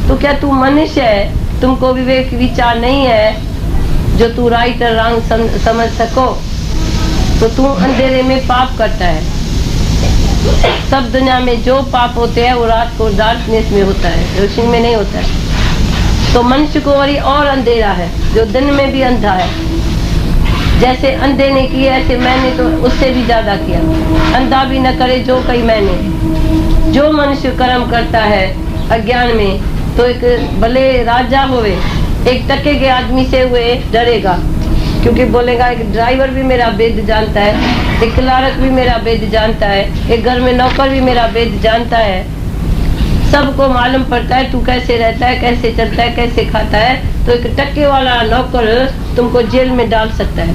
तो क्या तू मनुष्य है? तुमको विवेक विचार नहीं है जो तू राइट और रॉन्ग समझ सको? तो तू अंधेरे में पाप करता है। सब दुनिया में जो पाप होते हैं वो रात को डार्कनेस में होता है, रोशनी में नहीं होता है। तो मनुष्य को और अंधेरा है जो दिन में भी अंधा है। जैसे अंधे ने किया ऐसे मैंने तो उससे भी ज्यादा किया। अंधा भी न करे जो कई मैंने। जो मनुष्य कर्म करता है अज्ञान में, तो एक भले राजा होवे, एक टके के आदमी से हुए डरेगा, क्योंकि बोलेगा एक ड्राइवर भी मेरा भेद जानता है, एक क्लार्क भी मेरा भेद जानता है, एक घर में नौकर भी मेरा भेद जानता है। सबको मालूम पड़ता है तू कैसे रहता है, कैसे चलता है, कैसे खाता है। तो एक टक्के वाला नौकर तुमको जेल में डाल सकता है।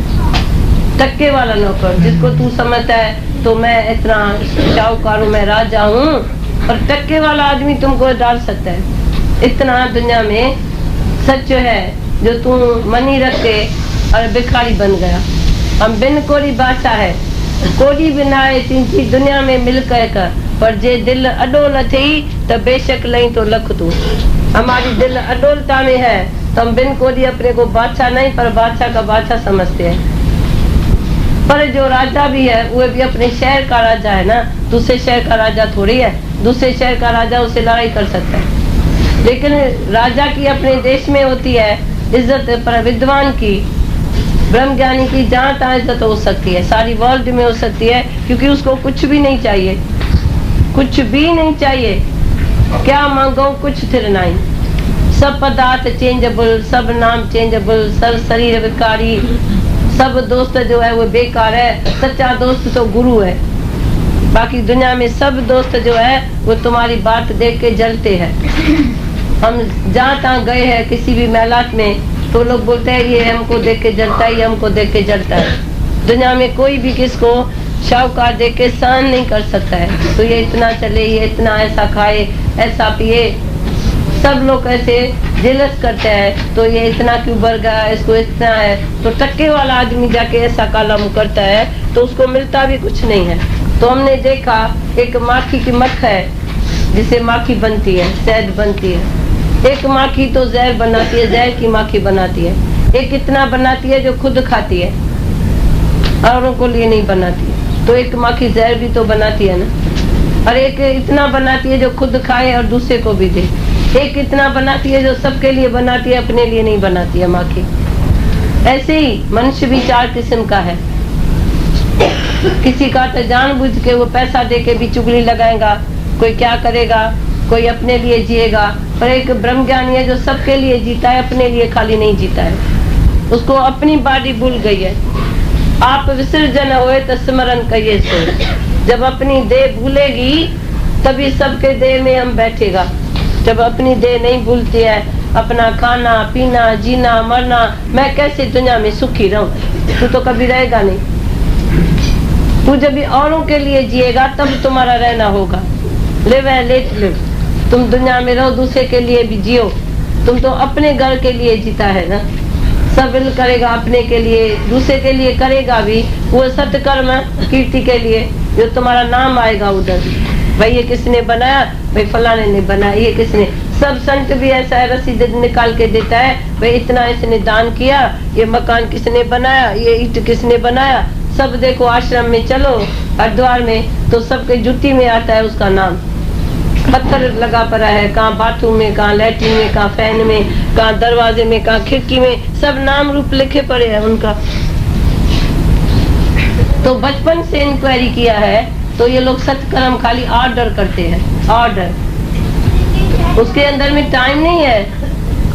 टक्के वाला नौकर जिसको तू समझता है तो मैं इतना शाहूकार हूँ, मैं राजा हूँ, और टक्के वाला आदमी तुमको डाल सकता है। इतना दुनिया में सच है जो तू मनी रख के और भिखारी बन गया। हम बिन कोरी बादशाह है, कोरी बिना तीन दुनिया में मिल कर, पर जे दिल अडोल थी तो बेशक लई तो लख तू। हमारी दिल अडोलता में है तो हम बिन कोरी अपने को बादशाह नहीं पर बादशाह का बादशाह समझते हैं। पर जो राजा भी है वो भी अपने शहर का राजा है ना, दूसरे शहर का राजा थोड़ी है। दूसरे शहर का राजा उससे लड़ाई कर सकता है, लेकिन राजा की अपने देश में होती है इज्जत। पर विद्वान की, ब्रह्म ज्ञानी की जहाँ तहाँ इज्जत हो सकती है, सारी वर्ल्ड में हो सकती है, क्योंकि उसको कुछ भी नहीं चाहिए, कुछ भी नहीं चाहिए। क्या मांगो कुछ थिर नहीं। सब पदार्थ चेंजेबल, सब नाम चेंजेबल, सब शरीर विकारी, सब दोस्त जो है वो बेकार है। सच्चा दोस्त तो गुरु है। बाकी दुनिया में सब दोस्त जो है वो तुम्हारी बात देख के जलते हैं। हम जहाँ तहाँ गए हैं किसी भी मेलात में, तो लोग बोलते हैं ये हमको देख के जलता है, ये हमको देख के जलता है। दुनिया में कोई भी किसको शाहूकार देख के सहन नहीं कर सकता है। तो ये इतना चले, ये इतना ऐसा खाए, ऐसा पिए, सब लोग ऐसे जेलस करते हैं। तो ये इतना क्यों बढ़ गया, इसको इतना है। तो टक्के वाला आदमी जाके ऐसा कालम करता है तो उसको मिलता भी कुछ नहीं है। तो हमने देखा एक माखी की मक्ख है जिसे माखी बनती है, शहद बनती है। एक माखी तो जहर बनाती है, जहर की माखी बनाती है। एक इतना बनाती है जो खुद खाती है, औरों को लिए नहीं बनाती है। तो एक माखी जहर भी तो बनाती है ना। और एक इतना बनाती है जो खुद खाए और दूसरे को भी दे। एक इतना बनाती है जो सबके लिए बनाती है, अपने लिए नहीं बनाती है माखी। ऐसे ही मनुष्य भी चार किस्म का है। किसी का तो जानबूझ के वो पैसा दे के भी चुगली लगाएगा, कोई क्या करेगा, कोई अपने लिए जिएगा। पर एक ब्रह्म ज्ञानी है जो सबके लिए जीता है, अपने लिए खाली नहीं जीता है। उसको अपनी बॉडी भूल गई है। आप विसर्जन हुए तो स्मरण करिए सो। जब अपनी देह भूलेगी तभी सबके देह में हम बैठेगा। जब अपनी देह नहीं भूलती है, अपना खाना पीना जीना मरना, मैं कैसे दुनिया में सुखी रहूं, तू तो कभी रहेगा नहीं। तू जब भी औरों के लिए जिएगा तब तुम्हारा रहना होगा। लिव है लेट लिव। तुम दुनिया में रहो, दूसरे के लिए भी जियो। तुम तो अपने घर के लिए जीता है ना। सब करेगा अपने के लिए, दूसरे के लिए करेगा भी। वो सत्कर्म कीर्ति के लिए जो तुम्हारा नाम आएगा उधर। भाई ये किसने बनाया, भाई फलाने ने बनाया, ये किसने। सब संत भी ऐसा है, रसीद निकाल के देता है, भाई इतना इसने दान किया, ये मकान किसने बनाया, ये ईंट किसने बनाया। सब देखो आश्रम में चलो हरिद्वार में तो सबके जुत्ती में आता है उसका नाम। पत्थर लगा पड़ा है, कहाँ बाथरूम में, कहाँ लैट्रिन में, कहाँ फैन में, कहाँ दरवाजे में, कहाँ खिड़की में, सब नाम रूप लिखे पड़े हैं उनका। तो बचपन से इंक्वायरी किया है तो ये लोग सत्कर्म खाली ऑर्डर करते हैं, ऑर्डर। उसके अंदर में टाइम नहीं है।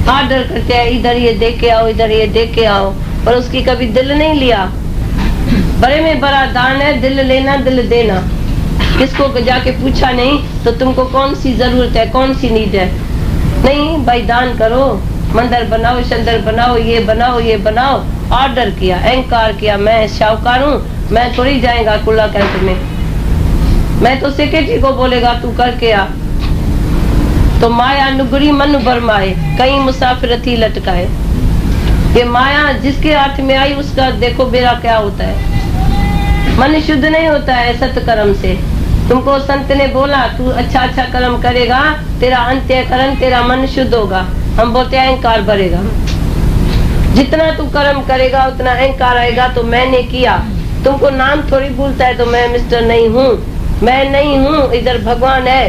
ऑर्डर करते हैं, इधर ये देख के आओ, इधर ये देख के आओ, पर उसकी कभी दिल नहीं लिया। बड़े में बड़ा दान है दिल लेना, दिल देना। किसको जाके पूछा नहीं तो तुमको कौन सी जरूरत है, कौन सी नीड है। नहीं भाई दान करो, मंदिर बनाओ, शंदर बनाओ, ये बनाओ, ये बनाओ। ऑर्डर किया, अहंकार किया, मैं शाहूकार हूँ, मैं थोड़ी जाएगा कुल्ला कैंप में। मैं तो सेक्रेटरी को बोलेगा तू करके आ। तो माया नुगरी मन बरमाए, कहीं मुसाफिर थी लटकाए। ये माया जिसके हाथ में आई उसका देखो बेरा क्या होता है। मन शुद्ध नहीं होता है सत्कर्म से। तुमको संत ने बोला तू अच्छा अच्छा कर्म करेगा, तेरा अंत्यकरण, तेरा मन शुद्ध होगा। हम बोलते अहंकार बढ़ेगा। जितना तू कर्म करेगा उतना अहंकार आएगा। तो मैंने किया, तुमको नाम थोड़ी भूलता है तो मैं मिस्टर नहीं हूँ, मैं नहीं हूँ, इधर भगवान है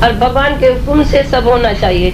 और भगवान के हुक्म से सब होना चाहिए।